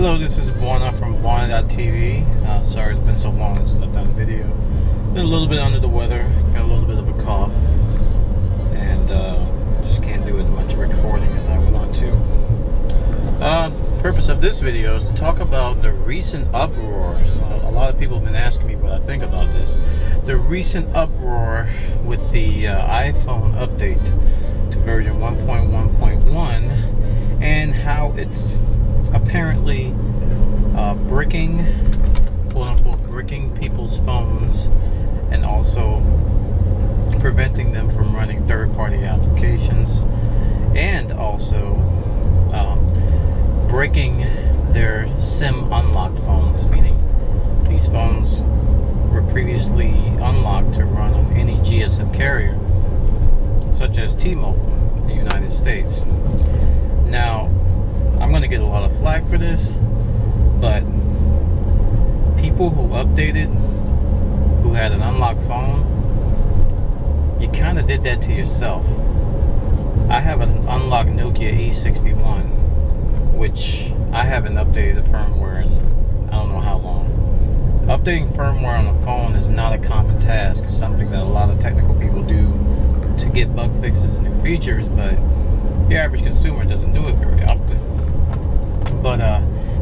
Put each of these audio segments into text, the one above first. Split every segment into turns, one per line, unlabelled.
Hello, this is Bwana from Bwana.tv. Sorry it's been so long since I've done a video. Been a little bit under the weather, got a little bit of a cough, and just can't do as much recording as I want to. Purpose of this video is to talk about the recent uproar. A lot of people have been asking me what I think about this. The recent uproar with the iPhone update to version 1.1.1 and how it's apparently bricking, quote unquote, bricking people's phones and also preventing them from running third-party applications, and also breaking their SIM unlocked phones, meaning these phones were previously unlocked to run on any GSM carrier, such as T-Mobile in the United States. Now, I'm going to get a lot of flack for this, but people who updated, who had an unlocked phone, you kind of did that to yourself. I have an unlocked Nokia E61, which I haven't updated the firmware in I don't know how long. Updating firmware on a phone is not a common task. It's something that a lot of technical people do to get bug fixes and new features, but the average consumer doesn't do it very often. But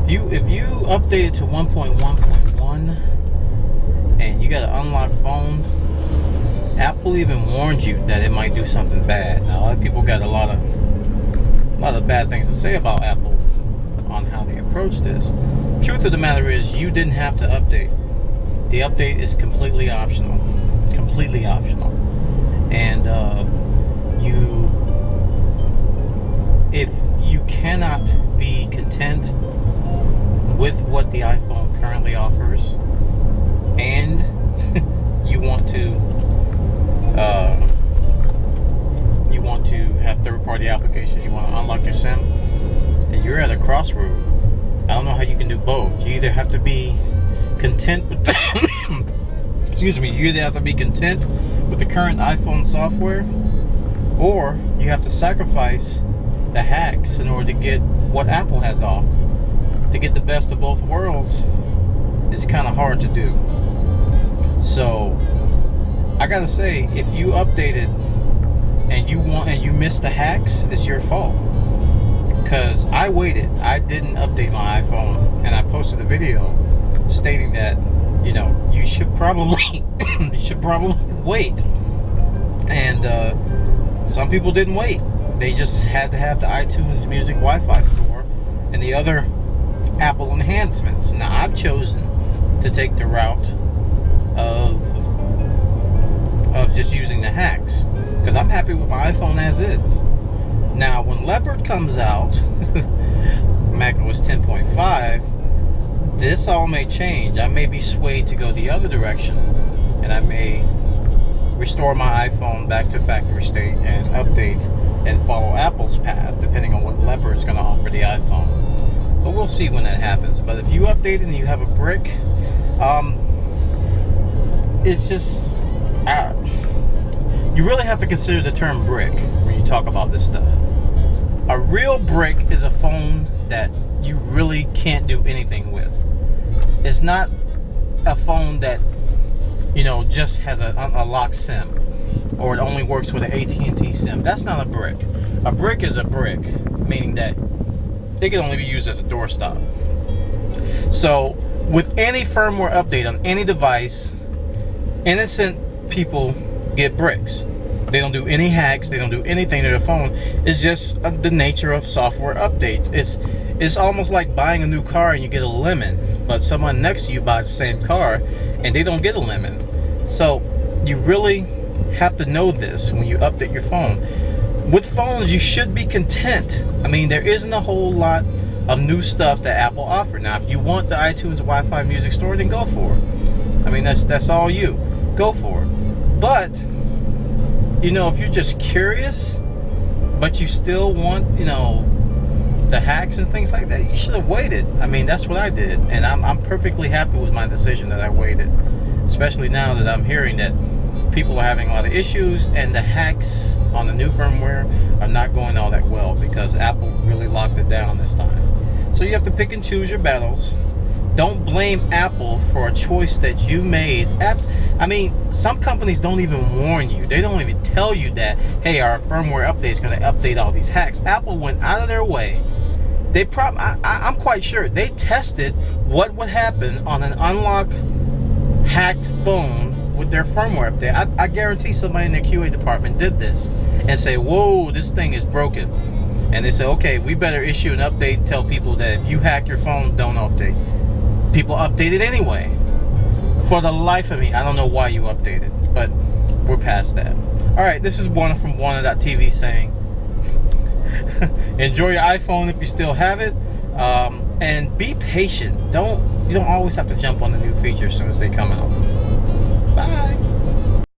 if you update it to 1.1.1 and you got an unlocked phone, Apple even warned you that it might do something bad. Now, a lot of people got a lot of bad things to say about Apple on how they approach this. Truth of the matter is, you didn't have to update. The update is completely optional. Completely optional. And if you cannot be content with what the iPhone currently offers, and you want to have third-party applications, you want to unlock your SIM, then you're at a crossroad. I don't know how you can do both. You either have to be content with the excuse me, you either have to be content with the current iPhone software, or you have to sacrifice the hacks in order to get what Apple has offered. To get the best of both worlds is kind of hard to do. So I gotta say, if you updated and you missed the hacks, it's your fault. Because I waited. I didn't update my iPhone, and I posted a video stating that, you know, you should probably wait. And some people didn't wait. They just had to have the iTunes Music Wi-Fi store and the other Apple enhancements. Now, I've chosen to take the route of just using the hacks, because I'm happy with my iPhone as is. Now, when Leopard comes out, macOS 10.5, this all may change. I may be swayed to go the other direction, and I may restore my iPhone back to factory state and update and follow Apple's path, depending on what Leopard is going to offer the iPhone. But we'll see when that happens. But if you update and you have a brick, it's just you really have to consider the term brick when you talk about this stuff. A real brick is a phone that you really can't do anything with. It's not a phone that, you know, just has a locked SIM, or it only works with an AT&T SIM. That's not a brick. A brick is a brick, meaning that it can only be used as a doorstop. So with any firmware update on any device, innocent people get bricks. They don't do any hacks. They don't do anything to their phone. It's just the nature of software updates. It's almost like buying a new car and you get a lemon, but someone next to you buys the same car and they don't get a lemon. So you really have to know this when you update your phone. With phones, you should be content. I mean, there isn't a whole lot of new stuff that Apple offers. Now, if you want the iTunes Wi-Fi music store, then go for it. I mean, that's all you. Go for it. But, you know, if you're just curious, but you still want, you know, the hacks and things like that, you should have waited. I mean, that's what I did. And I'm perfectly happy with my decision that I waited. Especially now that I'm hearing that people are having a lot of issues, and the hacks on the new firmware are not going all that well because Apple really locked it down this time. So you have to pick and choose your battles. Don't blame Apple for a choice that you made. I mean, some companies don't even warn you. They don't even tell you that, hey, our firmware update is going to update all these hacks. Apple went out of their way. I'm quite sure they tested what would happen on an unlocked, hacked phone with their firmware update. I guarantee somebody in their QA department did this and say, whoa, this thing is broken. And they said, okay, we better issue an update and tell people that if you hack your phone, don't update. People updated anyway. For the life of me, I don't know why you updated, but we're past that. All right, this is Bwana from Bwana.tv saying, enjoy your iPhone if you still have it, and be patient. You don't always have to jump on the new feature as soon as they come out. Bye.